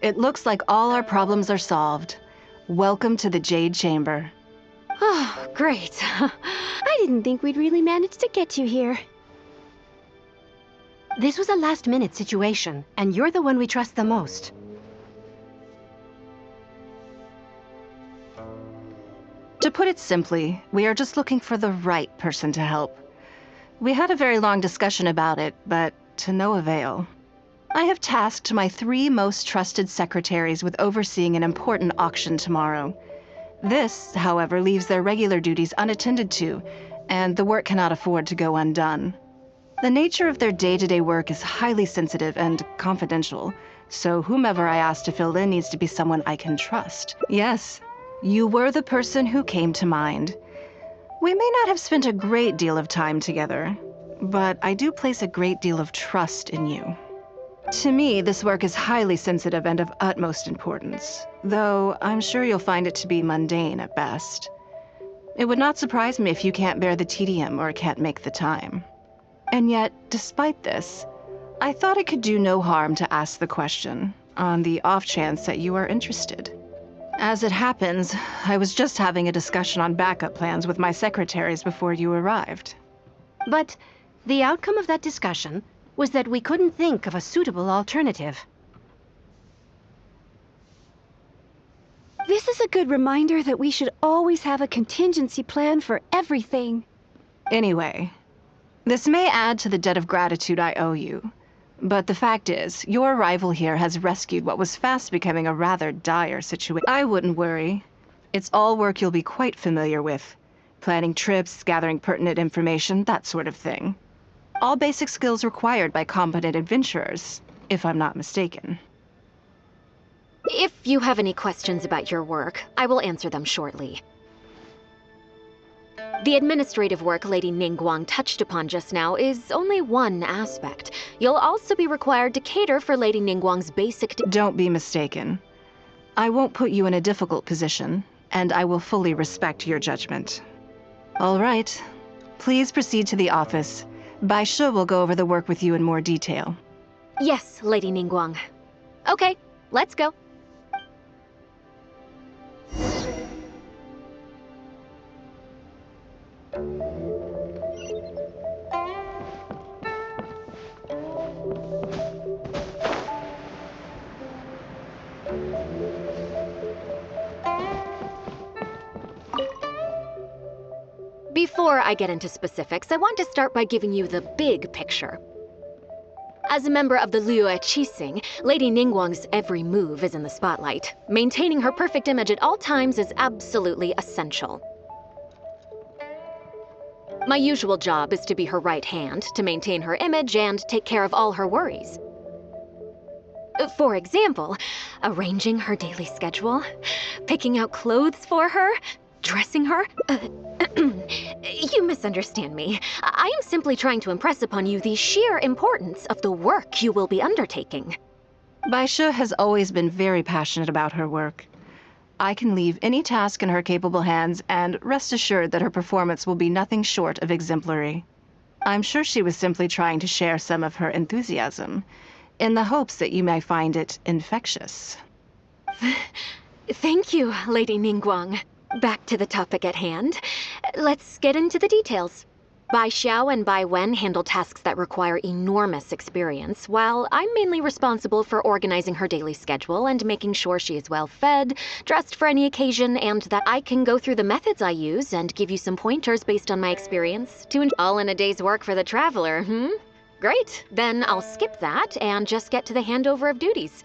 It looks like all our problems are solved. Welcome to the Jade Chamber. Oh, great. I didn't think we'd really manage to get you here. This was a last-minute situation, and you're the one we trust the most. To put it simply, we are just looking for the right person to help. We had a very long discussion about it, but to no avail. I have tasked my 3 most trusted secretaries with overseeing an important auction tomorrow. This, however, leaves their regular duties unattended to, and the work cannot afford to go undone. The nature of their day-to-day work is highly sensitive and confidential, so whomever I ask to fill in needs to be someone I can trust. Yes, you were the person who came to mind. We may not have spent a great deal of time together, but I do place a great deal of trust in you. To me, this work is highly sensitive and of utmost importance, though I'm sure you'll find it to be mundane at best. It would not surprise me if you can't bear the tedium or can't make the time. And yet, despite this, I thought it could do no harm to ask the question, on the off chance that you are interested. As it happens, I was just having a discussion on backup plans with my secretaries before you arrived. But the outcome of that discussion was that we couldn't think of a suitable alternative. This is a good reminder that we should always have a contingency plan for everything. Anyway, this may add to the debt of gratitude I owe you, but the fact is, your arrival here has rescued what was fast becoming a rather dire situation. I wouldn't worry. It's all work you'll be quite familiar with. Planning trips, gathering pertinent information, that sort of thing. All basic skills required by competent adventurers, if I'm not mistaken. If you have any questions about your work, I will answer them shortly. The administrative work Lady Ningguang touched upon just now is only one aspect. You'll also be required to cater for Lady Ningguang's basic... Don't be mistaken. I won't put you in a difficult position, and I will fully respect your judgment. All right. Please proceed to the office. Bai Shi will go over the work with you in more detail. Yes, Lady Ningguang. Okay, let's go. Before I get into specifics, I want to start by giving you the big picture. As a member of the Liyue Qixing, Lady Ningguang's every move is in the spotlight. Maintaining her perfect image at all times is absolutely essential. My usual job is to be her right hand, to maintain her image and take care of all her worries. For example, arranging her daily schedule, picking out clothes for her, dressing her. You misunderstand me. I am simply trying to impress upon you the sheer importance of the work you will be undertaking. Baisha has always been very passionate about her work. I can leave any task in her capable hands and rest assured that her performance will be nothing short of exemplary. I'm sure she was simply trying to share some of her enthusiasm, in the hopes that you may find it infectious. Thank you, Lady Ningguang. Back to the topic at hand. Let's get into the details. Bai Xiao and Bai Wen handle tasks that require enormous experience, while I'm mainly responsible for organizing her daily schedule and making sure she is well fed, dressed for any occasion, and that I can go through the methods I use and give you some pointers based on my experience to all in a day's work for the traveler, Great, then I'll skip that and just get to the handover of duties.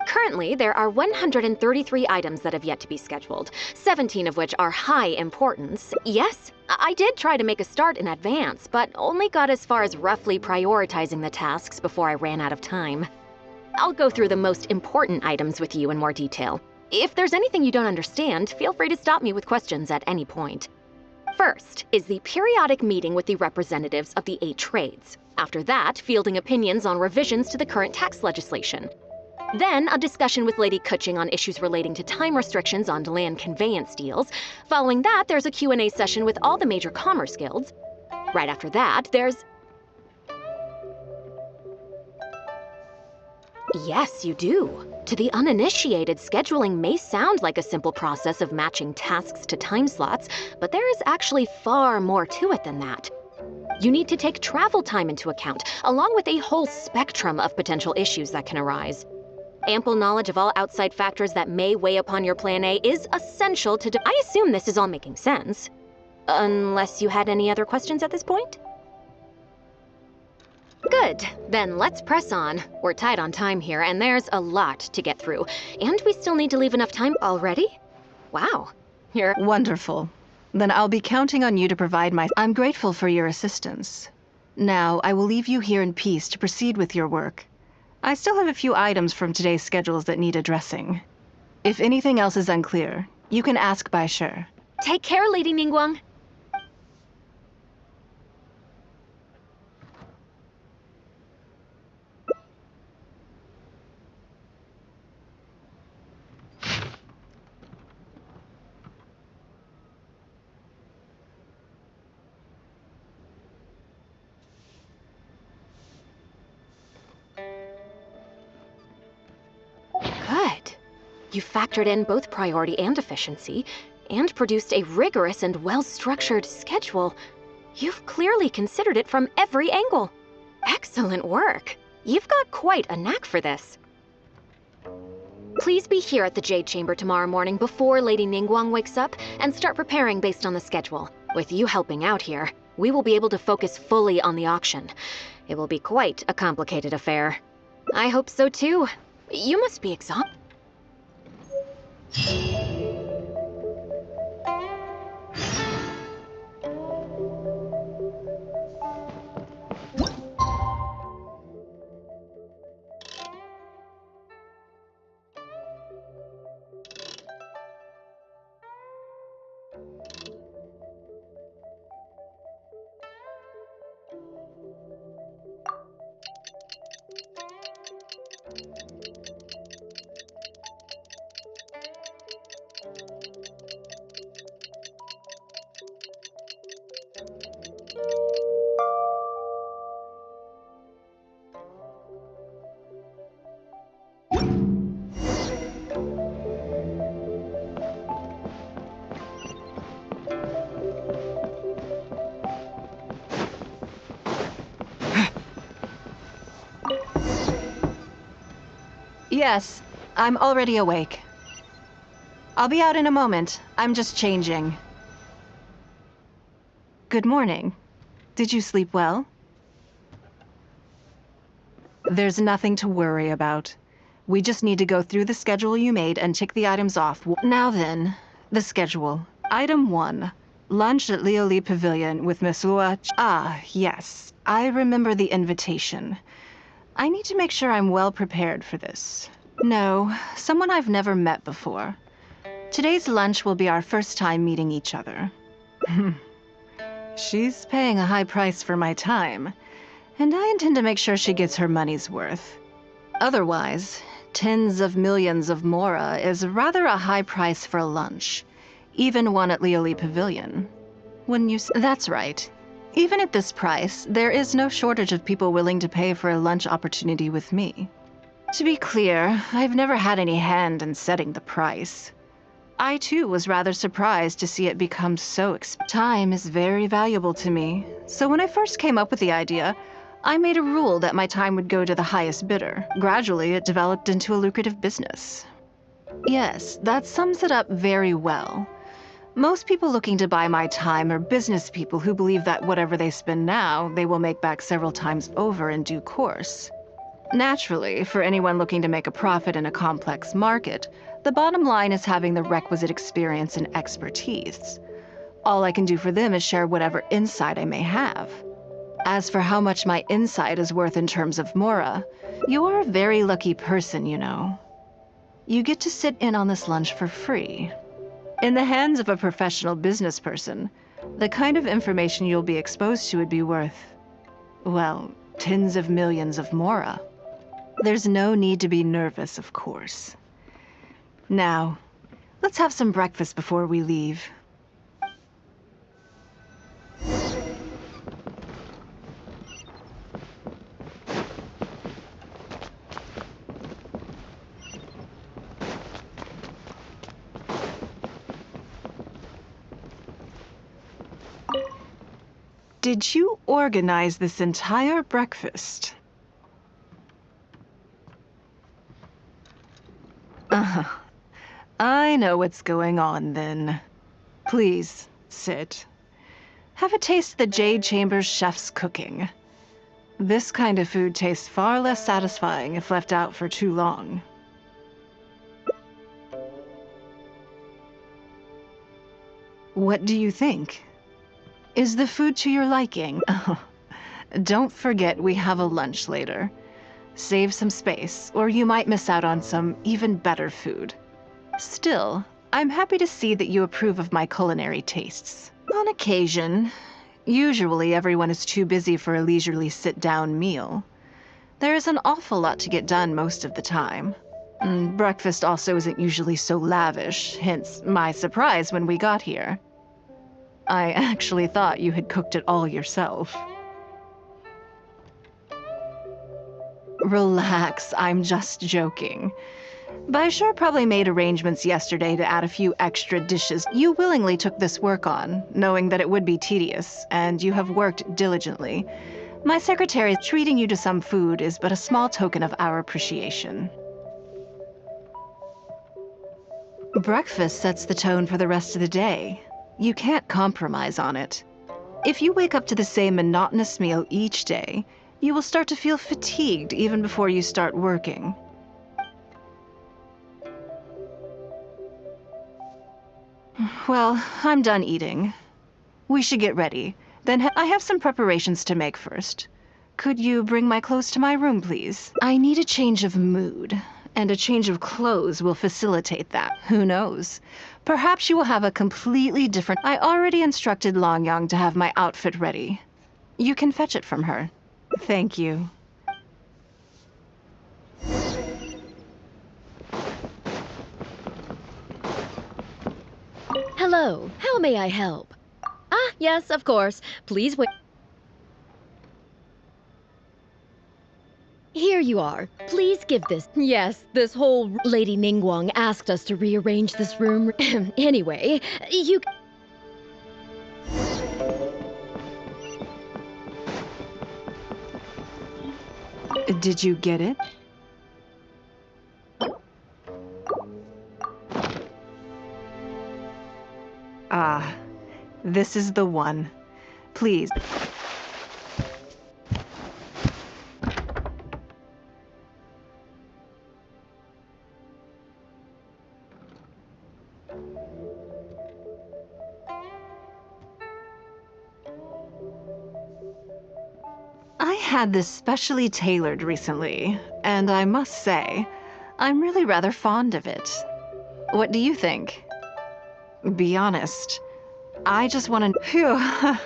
Currently, there are 133 items that have yet to be scheduled, 17 of which are high importance. Yes, I did try to make a start in advance, but only got as far as roughly prioritizing the tasks before I ran out of time. I'll go through the most important items with you in more detail. If there's anything you don't understand, feel free to stop me with questions at any point. First is the periodic meeting with the representatives of the 8 trades. After that, fielding opinions on revisions to the current tax legislation. Then, a discussion with Lady Kuching on issues relating to time restrictions on land conveyance deals. Following that, there's a Q&A session with all the major commerce guilds. Right after that, there's... Yes, you do. To the uninitiated, scheduling may sound like a simple process of matching tasks to time slots, but there is actually far more to it than that. You need to take travel time into account, along with a whole spectrum of potential issues that can arise. Ample knowledge of all outside factors that may weigh upon your Plan A is essential to... I assume this is all making sense. Unless you had any other questions at this point? Good. Then let's press on. We're tight on time here, and there's a lot to get through. And we still need to leave enough time already? Wow. You're... Wonderful. Then I'll be counting on you to provide my... I'm grateful for your assistance. Now, I will leave you here in peace to proceed with your work. I still have a few items from today's schedules that need addressing. If anything else is unclear, you can ask Bai Shi. Take care, Lady Ningguang. Good. You factored in both priority and efficiency, and produced a rigorous and well-structured schedule. You've clearly considered it from every angle. Excellent work. You've got quite a knack for this. Please be here at the Jade Chamber tomorrow morning before Lady Ningguang wakes up and start preparing based on the schedule. With you helping out here, we will be able to focus fully on the auction. It will be quite a complicated affair. I hope so too. You must be exhausted. Yes, I'm already awake. I'll be out in a moment. I'm just changing. Good morning. Did you sleep well? There's nothing to worry about. We just need to go through the schedule you made and tick the items off. Now then, the schedule. Item 1. Lunch at Lioli Pavilion with Miss Lua. Ah, yes. I remember the invitation. I need to make sure I'm well prepared for this. No, someone I've never met before. Today's lunch will be our first time meeting each other. She's paying a high price for my time, and I intend to make sure she gets her money's worth. Otherwise, tens of millions of Mora is rather a high price for a lunch, even one at Lioli Pavilion. Wouldn't you That's right. Even at this price, there is no shortage of people willing to pay for a lunch opportunity with me. To be clear, I've never had any hand in setting the price. I too was rather surprised to see it become so expensive. Time is very valuable to me, so when I first came up with the idea, I made a rule that my time would go to the highest bidder. Gradually, it developed into a lucrative business. Yes, that sums it up very well. Most people looking to buy my time are business people who believe that whatever they spend now, they will make back several times over in due course. Naturally, for anyone looking to make a profit in a complex market, the bottom line is having the requisite experience and expertise. All I can do for them is share whatever insight I may have. As for how much my insight is worth in terms of Mora, you're a very lucky person, you know. You get to sit in on this lunch for free. In the hands of a professional business person, the kind of information you'll be exposed to would be worth, well, tens of millions of Mora. There's no need to be nervous, of course. Now, let's have some breakfast before we leave. Did you organize this entire breakfast? I know what's going on then. Please, sit. Have a taste of the Jade Chamber's chef's cooking. This kind of food tastes far less satisfying if left out for too long. What do you think? Is the food to your liking? Don't forget we have a lunch later. Save some space, or you might miss out on some even better food. Still, I'm happy to see that you approve of my culinary tastes. On occasion. Usually everyone is too busy for a leisurely sit-down meal. There is an awful lot to get done most of the time. Breakfast also isn't usually so lavish, hence my surprise when we got here. I actually thought you had cooked it all yourself. Relax, I'm just joking. Baishar probably made arrangements yesterday to add a few extra dishes. You willingly took this work on, knowing that it would be tedious, and you have worked diligently. My secretary treating you to some food is but a small token of our appreciation. Breakfast sets the tone for the rest of the day. You can't compromise on it. If you wake up to the same monotonous meal each day, you will start to feel fatigued even before you start working. Well, I'm done eating. We should get ready. Then I have some preparations to make first. Could you bring my clothes to my room, please? I need a change of mood, and a change of clothes will facilitate that. Who knows? Perhaps you will have a completely different... I already instructed Longyang to have my outfit ready. You can fetch it from her. Thank you. Hello, how may I help? Ah, yes, of course. Please wait. Here you are. Please give this. Yes, this whole Lady Ningguang asked us to rearrange this room. Anyway, you... Did you get it? Ah, this is the one. Please. I had this specially tailored recently, and I must say, I'm really rather fond of it. What do you think? Be honest. I just want to... Phew.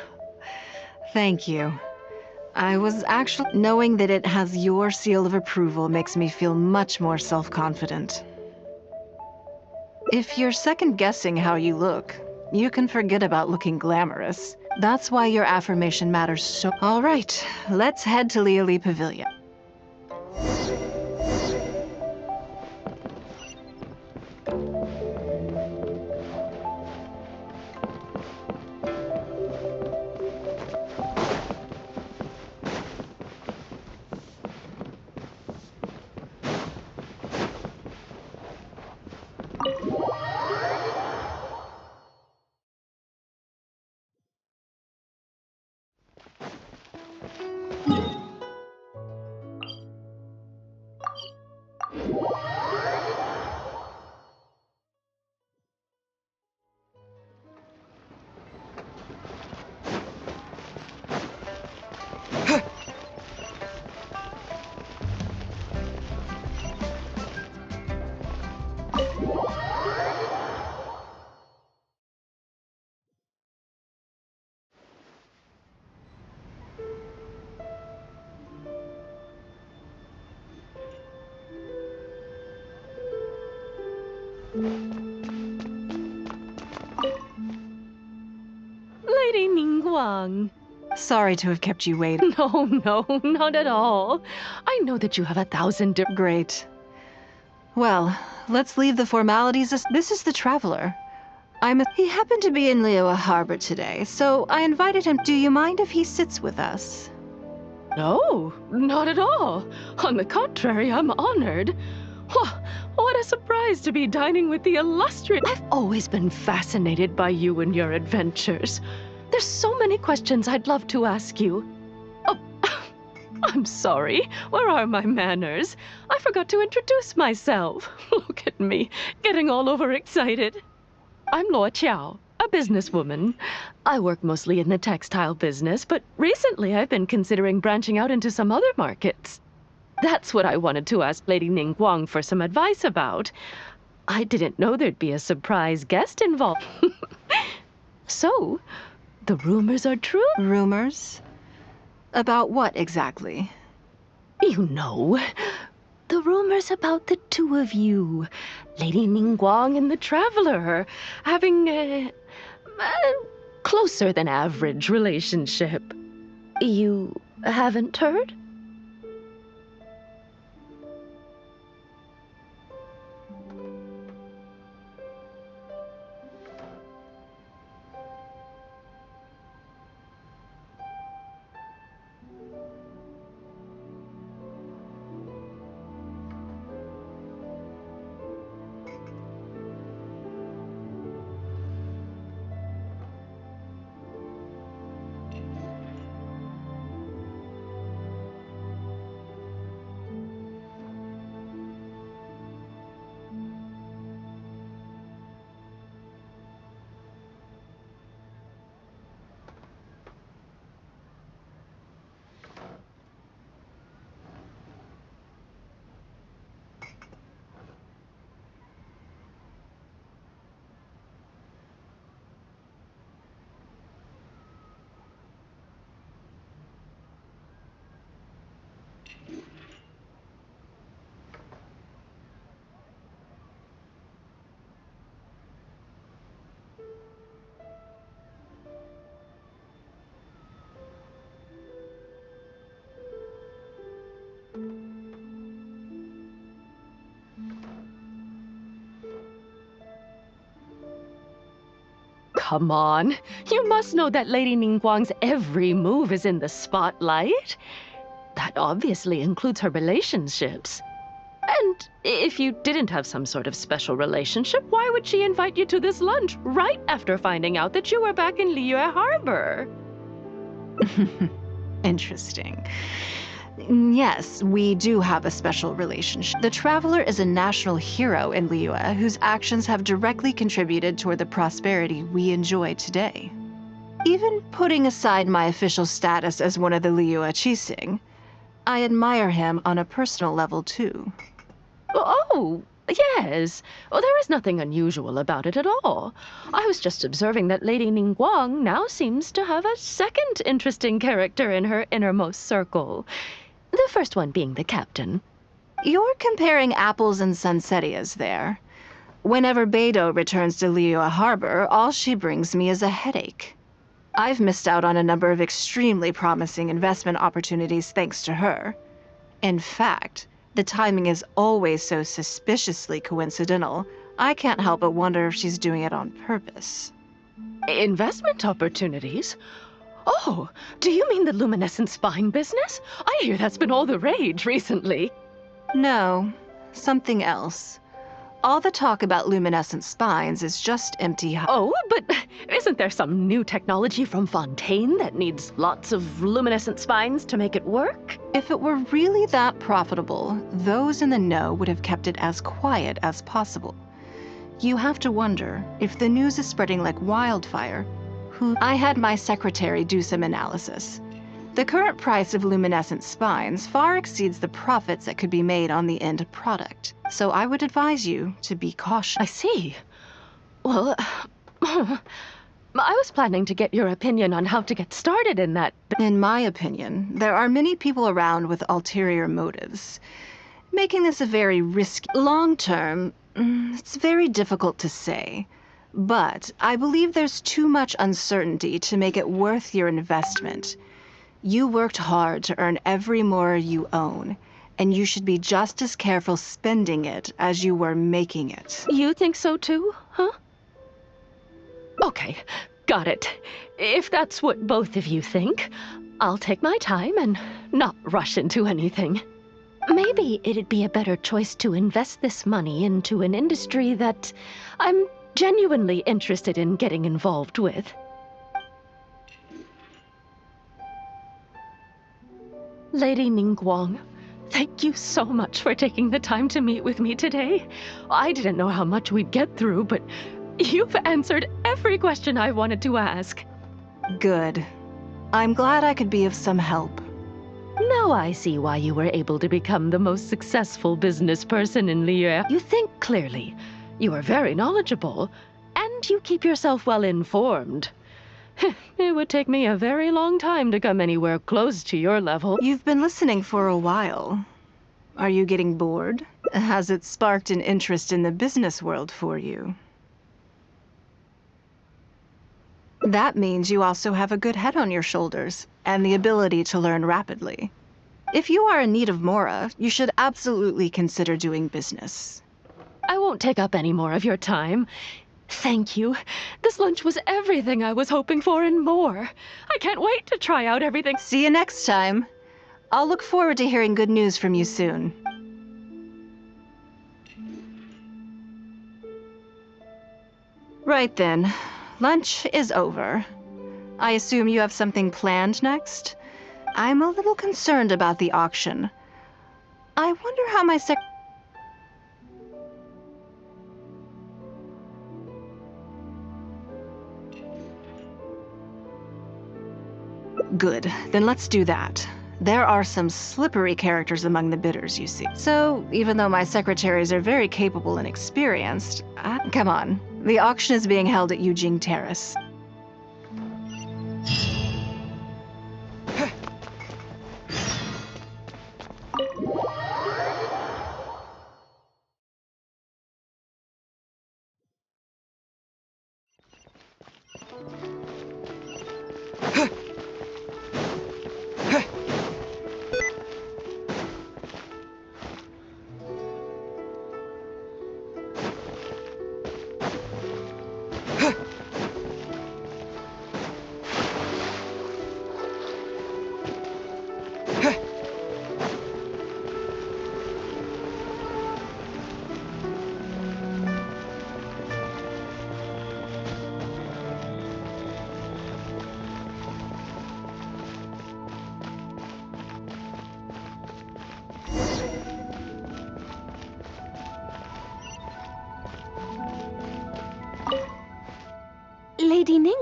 Thank you. I was actually... Knowing that it has your seal of approval makes me feel much more self-confident. If you're second-guessing how you look, you can forget about looking glamorous. That's why your affirmation matters so... All right, let's head to Leoli Pavilion. Lady Ningguang. Sorry to have kept you waiting. No, not at all. I know that you have 1,000 different... Great. Well, let's leave the formalities as... This is the Traveler. He happened to be in Liyue Harbor today, so I invited him. Do you mind if he sits with us? No, not at all. On the contrary, I'm honored. What a surprise to be dining with the illustrious... I've always been fascinated by you and your adventures. There's so many questions I'd love to ask you. Oh, I'm sorry. Where are my manners? I forgot to introduce myself. Look at me, getting all overexcited. I'm Luo Qiao, a businesswoman. I work mostly in the textile business, but recently I've been considering branching out into some other markets. That's what I wanted to ask Lady Ningguang for some advice about. I didn't know there'd be a surprise guest involved. So, the rumors are true? Rumors? About what exactly? You know, the rumors about the two of you, Lady Ningguang and the Traveler, having a closer than average relationship. You haven't heard? Come on. You must know that Lady Ningguang's every move is in the spotlight. That obviously includes her relationships. And if you didn't have some sort of special relationship, why would she invite you to this lunch right after finding out that you were back in Liyue Harbor? Interesting. Yes, we do have a special relationship. The Traveler is a national hero in Liyue whose actions have directly contributed toward the prosperity we enjoy today. Even putting aside my official status as one of the Liyue Qixing, I admire him on a personal level too. Oh, yes. Oh, there is nothing unusual about it at all. I was just observing that Lady Ningguang now seems to have a second interesting character in her innermost circle. The first one being the captain. You're comparing apples and sunsettias there. Whenever Beidou returns to Liyue Harbor, all she brings me is a headache. I've missed out on a number of extremely promising investment opportunities thanks to her. In fact, the timing is always so suspiciously coincidental, I can't help but wonder if she's doing it on purpose. Investment opportunities? Oh, do you mean the luminescent spine business? I hear that's been all the rage recently. No, something else. All the talk about luminescent spines is just empty hype. Oh, but isn't there some new technology from Fontaine that needs lots of luminescent spines to make it work? If it were really that profitable, those in the know would have kept it as quiet as possible. You have to wonder, if the news is spreading like wildfire, I had my secretary do some analysis. The current price of luminescent spines far exceeds the profits that could be made on the end product. So I would advise you to be cautious. I see. Well, I was planning to get your opinion on how to get started in that. In my opinion, there are many people around with ulterior motives, making this a very risky. Long term, it's very difficult to say. But I believe there's too much uncertainty to make it worth your investment. You worked hard to earn every mora you own, and you should be just as careful spending it as you were making it. You think so too, huh? Okay, got it. If that's what both of you think, I'll take my time and not rush into anything. Maybe it'd be a better choice to invest this money into an industry that I'm genuinely interested in getting involved with. Lady Ningguang, thank you so much for taking the time to meet with me today. I didn't know how much we'd get through, but you've answered every question I wanted to ask. Good. I'm glad I could be of some help. Now I see why you were able to become the most successful business person in Liyue. You think clearly, you are very knowledgeable, and you keep yourself well informed. It would take me a very long time to come anywhere close to your level. You've been listening for a while. Are you getting bored? Has it sparked an interest in the business world for you? That means you also have a good head on your shoulders, and the ability to learn rapidly. If you are in need of mora, you should absolutely consider doing business. I won't take up any more of your time. Thank you. This lunch was everything I was hoping for and more. I can't wait to try out everything. See you next time. I'll look forward to hearing good news from you soon. Right then. Lunch is over. I assume you have something planned next? I'm a little concerned about the auction. I wonder how my Good, then let's do that. There are some slippery characters among the bidders, you see. So, even though my secretaries are very capable and experienced, come on. The auction is being held at Yujing Terrace.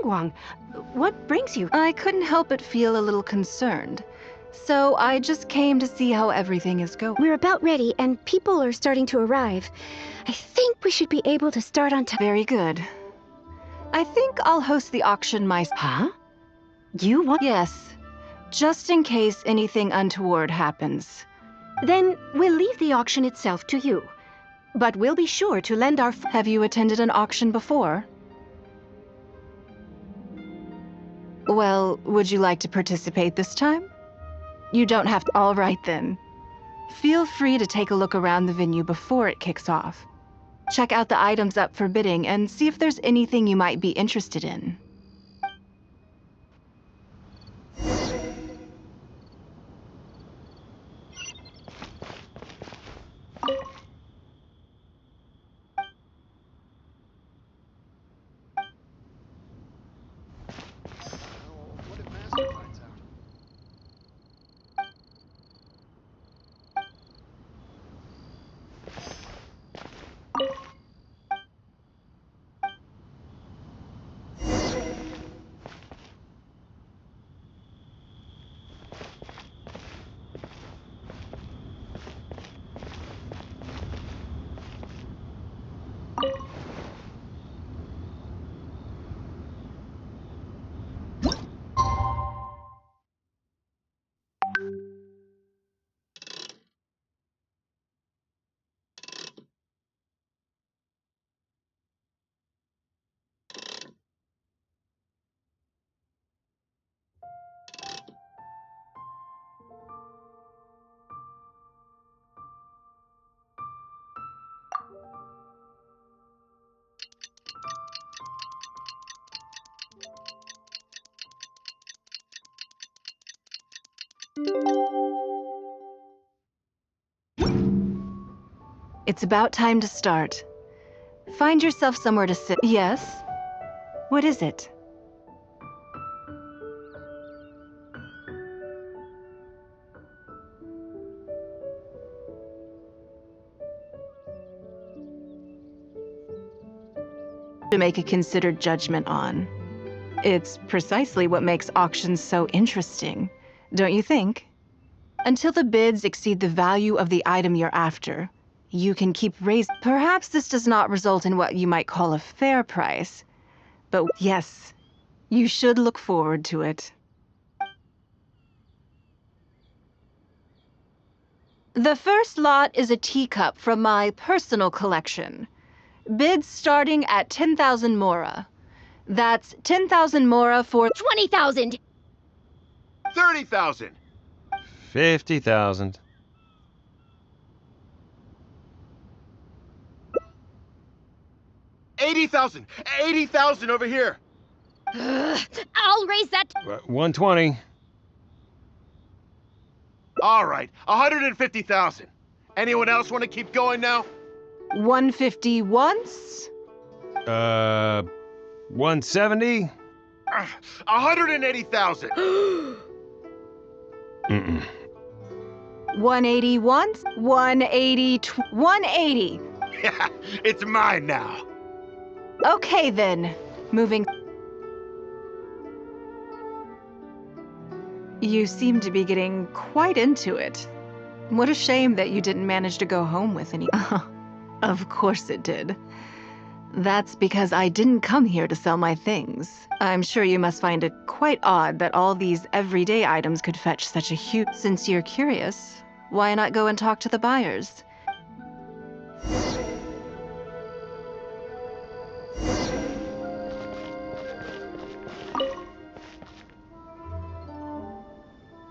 Ningguang. What brings you? I couldn't help but feel a little concerned. So I just came to see how everything is going. We're about ready, and people are starting to arrive. I think we should be able to start on time. Very good. I think I'll host the auction myself. Huh? You want? Yes, just in case anything untoward happens. Then we'll leave the auction itself to you. But we'll be sure to lend our... Have you attended an auction before? Well, would you like to participate this time? You don't have to. All right then. Feel free to take a look around the venue before it kicks off. Check out the items up for bidding and see if there's anything you might be interested in. It's about time to start. Find yourself somewhere to sit. Yes? What is it? To make a considered judgment on. It's precisely what makes auctions so interesting, don't you think? Until the bids exceed the value of the item you're after, you can keep raising. Perhaps this does not result in what you might call a fair price, but yes, you should look forward to it. The first lot is a teacup from my personal collection. Bids starting at 10,000 mora. That's 10,000 mora for 20,000! 30,000! 50,000. 80,000! 80,000 over here! I'll raise that. 120. All right, 150,000. Anyone else want to keep going now? 150 once. 170. 180,000. 180 once. 180. 180. Yeah, it's mine now. Okay then. Moving. You seem to be getting quite into it. What a shame that you didn't manage to go home with any. Of course it did. That's because I didn't come here to sell my things. I'm sure you must find it quite odd that all these everyday items could fetch such a huge... Since you're curious, why not go and talk to the buyers?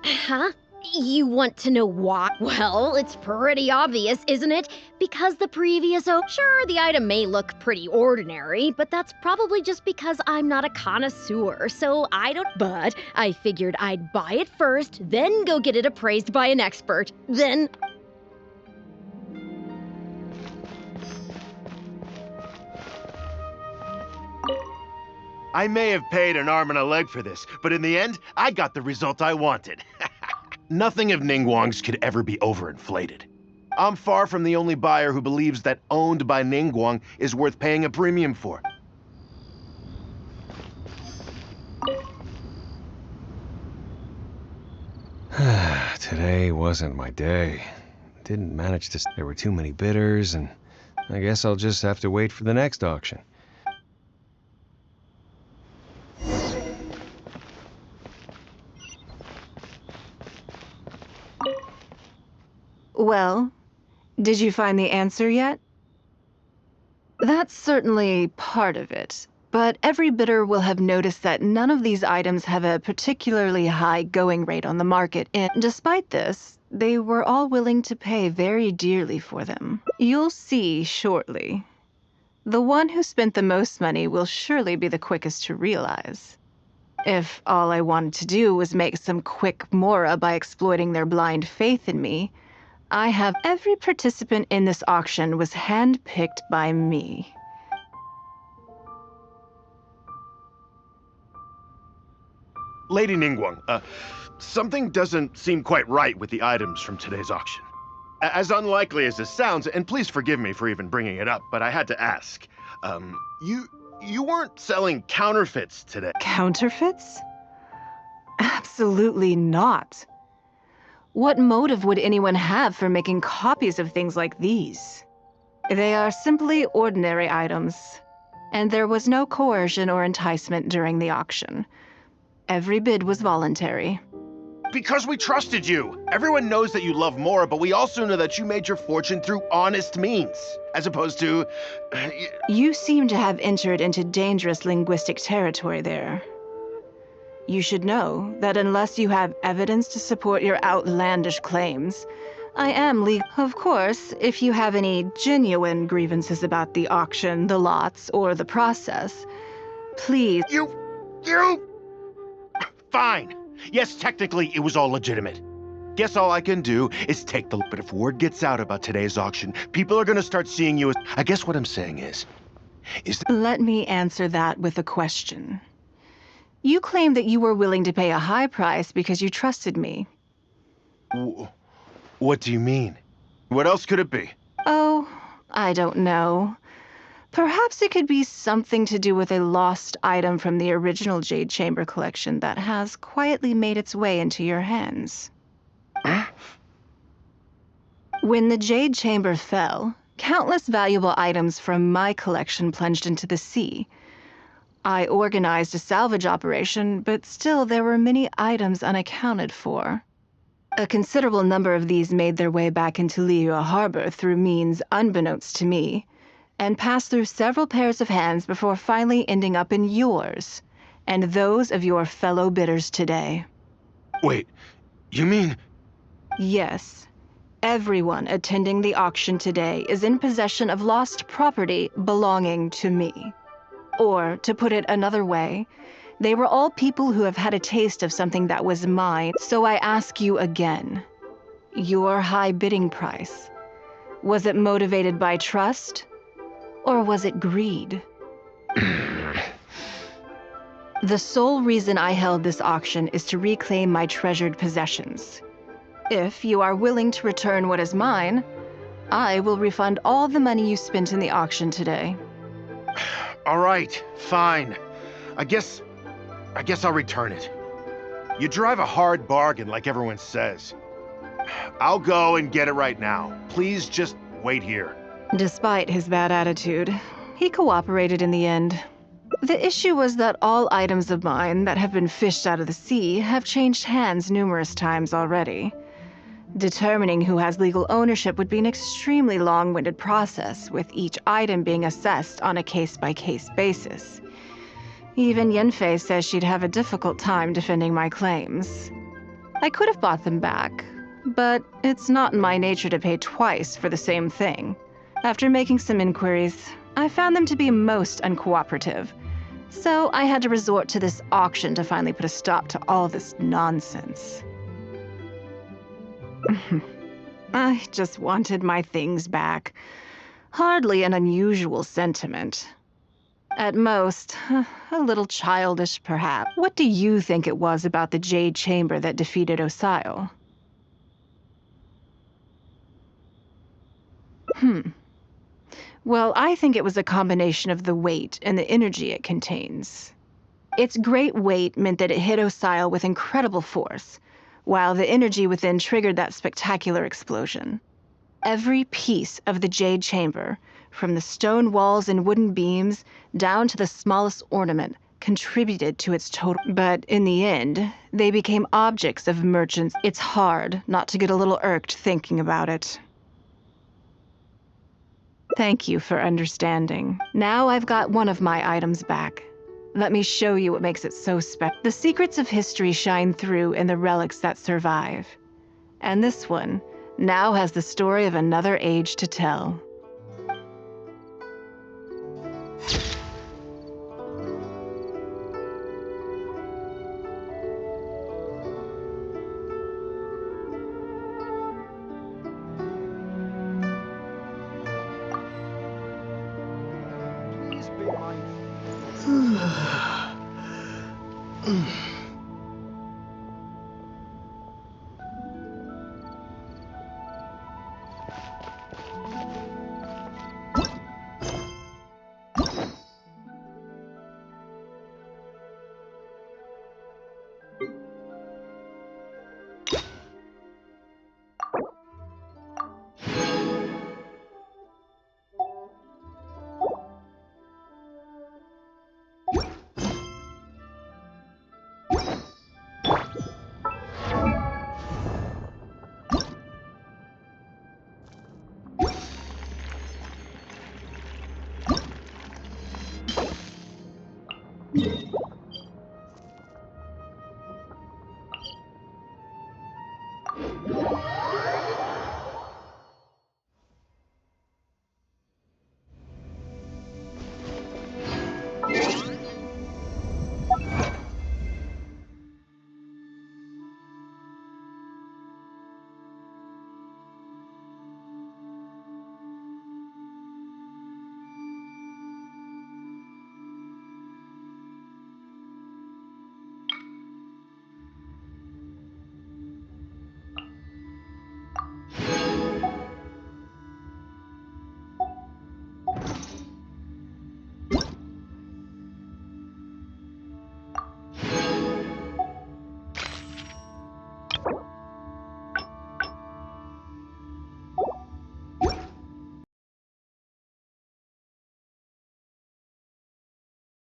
Huh? You want to know why? Well, it's pretty obvious, isn't it? Because the previous sure, the item may look pretty ordinary, but that's probably just because I'm not a connoisseur, so I don't... But I figured I'd buy it first, then go get it appraised by an expert. Then... I may have paid an arm and a leg for this, but in the end, I got the result I wanted. Nothing of Ningguang's could ever be overinflated. I'm far from the only buyer who believes that owned by Ningguang is worth paying a premium for. Today wasn't my day. Didn't manage to... There were too many bidders, and I guess I'll just have to wait for the next auction. Well, did you find the answer yet? That's certainly part of it, but every bidder will have noticed that none of these items have a particularly high going rate on the market, and despite this, they were all willing to pay very dearly for them. You'll see shortly. The one who spent the most money will surely be the quickest to realize. If all I wanted to do was make some quick mora by exploiting their blind faith in me, I have every participant in this auction was handpicked by me. Lady Ningguang, something doesn't seem quite right with the items from today's auction. As unlikely as this sounds, and please forgive me for even bringing it up, but I had to ask. You weren't selling counterfeits today. Counterfeits? Absolutely not. What motive would anyone have for making copies of things like these? They are simply ordinary items, and there was no coercion or enticement during the auction. Every bid was voluntary. Because we trusted you. Everyone knows that you love Mora, but we also know that you made your fortune through honest means, as opposed to... You seem to have entered into dangerous linguistic territory there. You should know that unless you have evidence to support your outlandish claims, I am legal. Of course, if you have any genuine grievances about the auction, the lots, or the process, please... You... Fine. Yes, technically, it was all legitimate. Guess all I can do is take the... But if word gets out about today's auction, people are gonna start seeing you as... I guess what I'm saying is... Let me answer that with a question. You claim that you were willing to pay a high price because you trusted me. What do you mean? What else could it be? Oh, I don't know. Perhaps it could be something to do with a lost item from the original Jade Chamber collection that has quietly made its way into your hands. When the Jade Chamber fell, countless valuable items from my collection plunged into the sea. I organized a salvage operation, but still there were many items unaccounted for. A considerable number of these made their way back into Liyue Harbor through means unbeknownst to me, and passed through several pairs of hands before finally ending up in yours, and those of your fellow bidders today. Wait, you mean... Yes. Everyone attending the auction today is in possession of lost property belonging to me. Or, to put it another way, they were all people who have had a taste of something that was mine, so I ask you again. Your high bidding price, was it motivated by trust? Or was it greed? The sole reason I held this auction is to reclaim my treasured possessions. If you are willing to return what is mine, I will refund all the money you spent in the auction today. All right, fine. I guess I'll return it. You drive a hard bargain like everyone says. I'll go and get it right now. Please just wait here. Despite his bad attitude, he cooperated in the end. The issue was that all items of mine that have been fished out of the sea have changed hands numerous times already. Determining who has legal ownership would be an extremely long-winded process, with each item being assessed on a case-by-case basis. Even Yenfei says she'd have a difficult time defending my claims. I could have bought them back, but it's not in my nature to pay twice for the same thing. After making some inquiries, I found them to be most uncooperative, so I had to resort to this auction to finally put a stop to all this nonsense. I just wanted my things back. Hardly an unusual sentiment. At most, a little childish, perhaps. What do you think it was about the Jade Chamber that defeated Osile? Well, I think it was a combination of the weight and the energy it contains. Its great weight meant that it hit Osile with incredible force, while the energy within triggered that spectacular explosion. Every piece of the Jade chamber, from the stone walls and wooden beams down to the smallest ornament, contributed to its total. But in the end, they became objects of merchants. It's hard not to get a little irked thinking about it. Thank you for understanding. Now I've got one of my items back. Let me show you what makes it so special. The secrets of history shine through in the relics that survive. And this one now has the story of another age to tell.